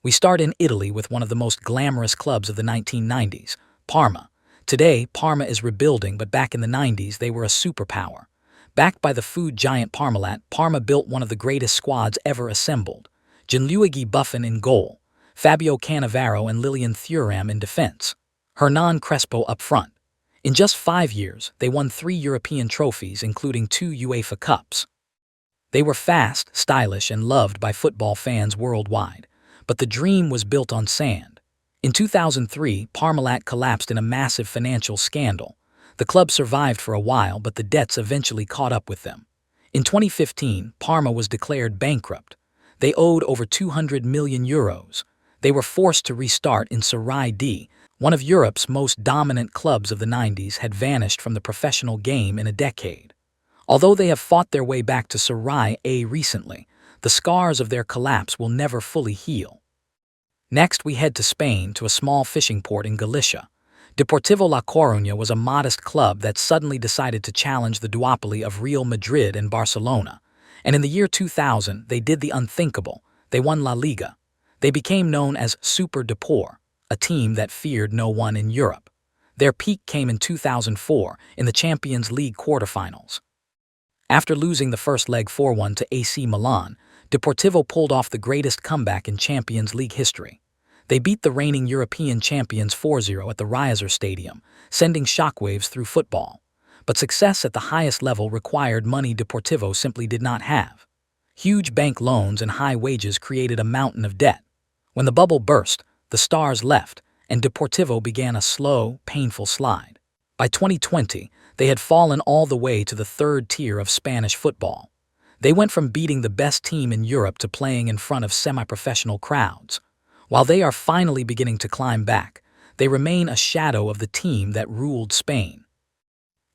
We start in Italy with one of the most glamorous clubs of the 1990s, Parma. Today, Parma is rebuilding, but back in the 90s, they were a superpower. Backed by the food giant Parmalat, Parma built one of the greatest squads ever assembled. Gianluigi Buffon in goal, Fabio Cannavaro and Lilian Thuram in defense, Hernan Crespo up front. In just 5 years, they won 3 European trophies, including 2 UEFA Cups. They were fast, stylish, and loved by football fans worldwide. But the dream was built on sand. In 2003, Parmalat collapsed in a massive financial scandal. The club survived for a while, but the debts eventually caught up with them. In 2015, Parma was declared bankrupt. They owed over €200 million. They were forced to restart in Serie D. One of Europe's most dominant clubs of the 90s had vanished from the professional game in a decade. Although they have fought their way back to Serie A recently, the scars of their collapse will never fully heal. Next, we head to Spain, to a small fishing port in Galicia. Deportivo La Coruña was a modest club that suddenly decided to challenge the duopoly of Real Madrid and Barcelona. And in the year 2000, they did the unthinkable. They won La Liga. They became known as Super Depor, a team that feared no one in Europe. Their peak came in 2004 in the Champions League quarterfinals. After losing the first leg 4-1 to AC Milan, Deportivo pulled off the greatest comeback in Champions League history. They beat the reigning European champions 4-0 at the Riazor Stadium, sending shockwaves through football. But success at the highest level required money Deportivo simply did not have. Huge bank loans and high wages created a mountain of debt. When the bubble burst, the stars left, and Deportivo began a slow, painful slide. By 2020, they had fallen all the way to the third tier of Spanish football. They went from beating the best team in Europe to playing in front of semi-professional crowds. While they are finally beginning to climb back, they remain a shadow of the team that ruled Spain.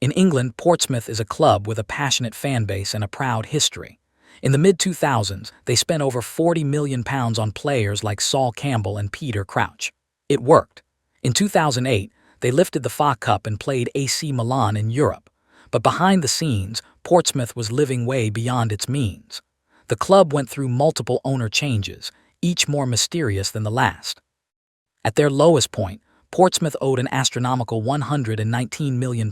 In England, Portsmouth is a club with a passionate fan base and a proud history. In the mid-2000s, they spent over £40 million on players like Sol Campbell and Peter Crouch. It worked. In 2008, they lifted the FA Cup and played AC Milan in Europe. But behind the scenes, Portsmouth was living way beyond its means. The club went through multiple owner changes, each more mysterious than the last. At their lowest point, Portsmouth owed an astronomical £119 million.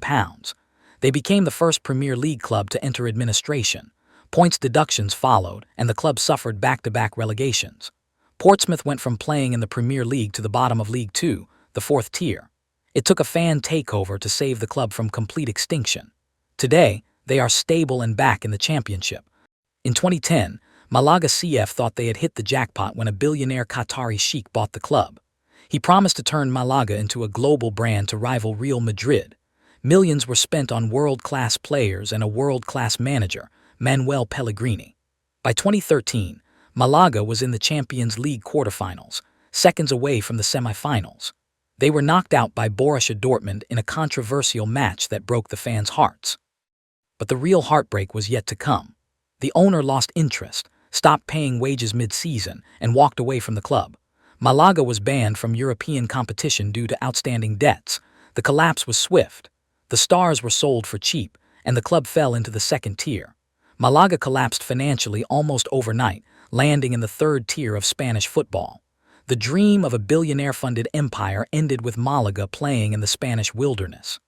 They became the first Premier League club to enter administration. Points deductions followed, and the club suffered back-to-back relegations. Portsmouth went from playing in the Premier League to the bottom of League Two, the fourth tier. It took a fan takeover to save the club from complete extinction. Today, they are stable and back in the championship. In 2010, Malaga CF thought they had hit the jackpot when a billionaire Qatari sheikh bought the club. He promised to turn Malaga into a global brand to rival Real Madrid. Millions were spent on world-class players and a world-class manager, Manuel Pellegrini. By 2013, Malaga was in the Champions League quarterfinals, seconds away from the semifinals. They were knocked out by Borussia Dortmund in a controversial match that broke the fans' hearts. But the real heartbreak was yet to come. The owner lost interest, stopped paying wages mid-season, and walked away from the club. Malaga was banned from European competition due to outstanding debts. The collapse was swift. The stars were sold for cheap, and the club fell into the second tier. Malaga collapsed financially almost overnight, landing in the third tier of Spanish football. The dream of a billionaire-funded empire ended with Malaga playing in the Spanish wilderness.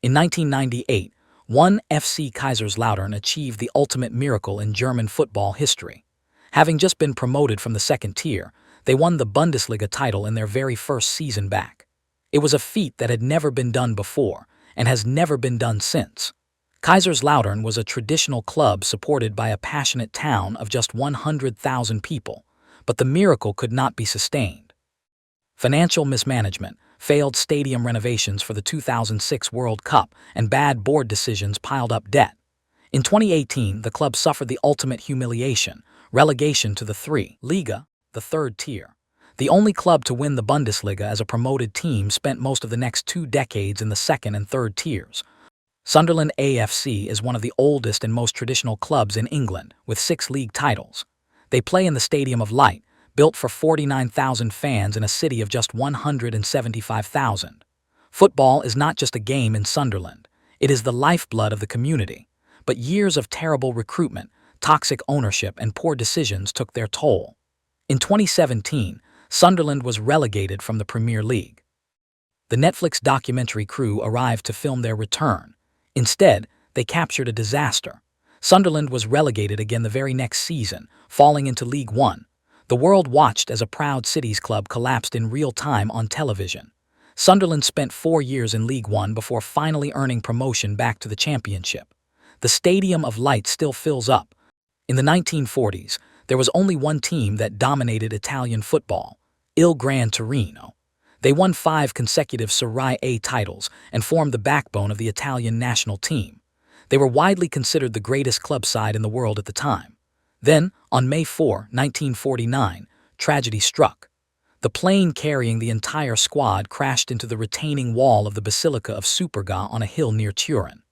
In 1998, one FC Kaiserslautern achieved the ultimate miracle in German football history. Having just been promoted from the second tier, they won the Bundesliga title in their very first season back. It was a feat that had never been done before and has never been done since. Kaiserslautern was a traditional club supported by a passionate town of just 100,000 people, but the miracle could not be sustained. Financial mismanagement, failed stadium renovations for the 2006 World Cup, and bad board decisions piled up debt. In 2018, the club suffered the ultimate humiliation, relegation to the Liga, the third tier. The only club to win the Bundesliga as a promoted team spent most of the next 2 decades in the second and third tiers. Sunderland AFC is one of the oldest and most traditional clubs in England, with 6 league titles. They play in the Stadium of Light, built for 49,000 fans in a city of just 175,000. Football is not just a game in Sunderland. It is the lifeblood of the community. But years of terrible recruitment, toxic ownership, and poor decisions took their toll. In 2017, Sunderland was relegated from the Premier League. The Netflix documentary crew arrived to film their return. Instead, they captured a disaster. Sunderland was relegated again the very next season, falling into League One. The world watched as a proud Cities club collapsed in real time on television. Sunderland spent 4 years in League One before finally earning promotion back to the Championship. The Stadium of Light still fills up. In the 1940s, there was only one team that dominated Italian football, Il Gran Torino. They won 5 consecutive Serie A titles and formed the backbone of the Italian national team. They were widely considered the greatest club side in the world at the time. Then, on May 4, 1949, tragedy struck. The plane carrying the entire squad crashed into the retaining wall of the Basilica of Superga on a hill near Turin.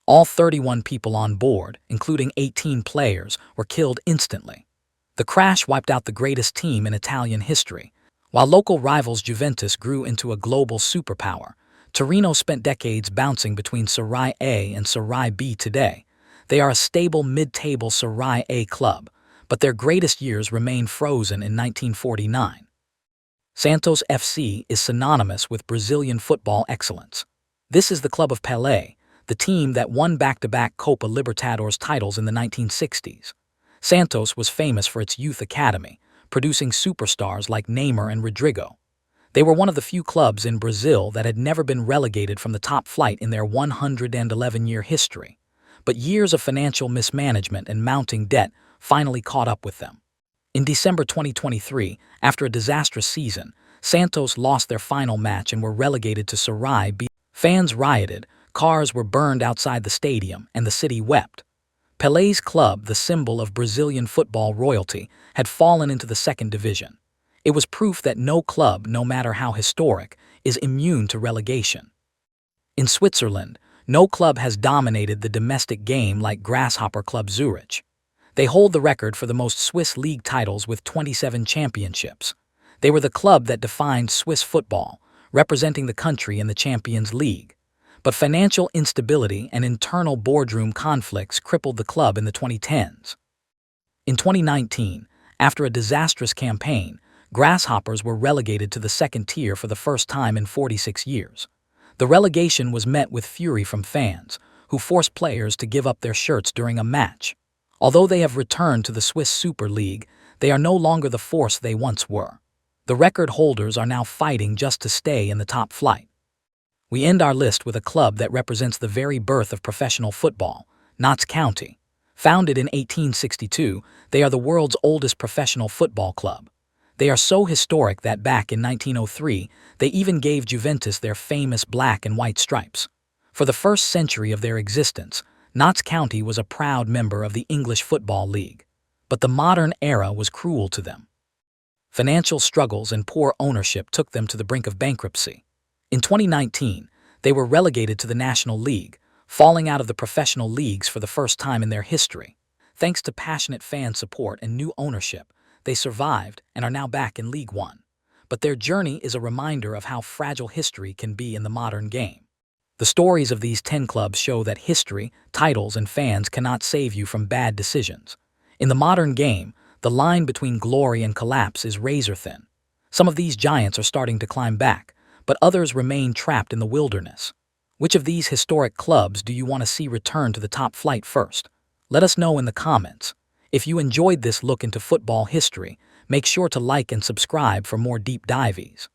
All 31 people on board, including 18 players, were killed instantly. The crash wiped out the greatest team in Italian history. While local rivals Juventus grew into a global superpower, Torino spent decades bouncing between Serie A and Serie B today. They are a stable mid-table Serie A club, but their greatest years remain frozen in 1949. Santos FC is synonymous with Brazilian football excellence. This is the club of Pelé, the team that won back-to-back Copa Libertadores titles in the 1960s. Santos was famous for its youth academy, producing superstars like Neymar and Rodrigo. They were one of the few clubs in Brazil that had never been relegated from the top flight in their 111-year history. But years of financial mismanagement and mounting debt finally caught up with them. In December 2023, after a disastrous season, Santos lost their final match and were relegated to Serie B. Fans rioted, cars were burned outside the stadium, and the city wept. Pelé's club, the symbol of Brazilian football royalty, had fallen into the second division. It was proof that no club, no matter how historic, is immune to relegation. In Switzerland, no club has dominated the domestic game like Grasshopper Club Zurich. They hold the record for the most Swiss league titles with 27 championships. They were the club that defined Swiss football, representing the country in the Champions League. But financial instability and internal boardroom conflicts crippled the club in the 2010s. In 2019, after a disastrous campaign, Grasshoppers were relegated to the second tier for the first time in 46 years. The relegation was met with fury from fans, who forced players to give up their shirts during a match. Although they have returned to the Swiss Super League, they are no longer the force they once were. The record holders are now fighting just to stay in the top flight. We end our list with a club that represents the very birth of professional football, Notts County. Founded in 1862, they are the world's oldest professional football club. They are so historic that back in 1903, they even gave Juventus their famous black and white stripes. For the first century of their existence, Notts County was a proud member of the English Football League. But the modern era was cruel to them. Financial struggles and poor ownership took them to the brink of bankruptcy. In 2019, they were relegated to the National League, falling out of the professional leagues for the first time in their history. Thanks to passionate fan support and new ownership, they survived and are now back in League One. But their journey is a reminder of how fragile history can be in the modern game. The stories of these 10 clubs show that history, titles, and fans cannot save you from bad decisions. In the modern game, the line between glory and collapse is razor-thin. Some of these giants are starting to climb back, but others remain trapped in the wilderness. Which of these historic clubs do you want to see return to the top flight first? Let us know in the comments. If you enjoyed this look into football history, make sure to like and subscribe for more deep dives.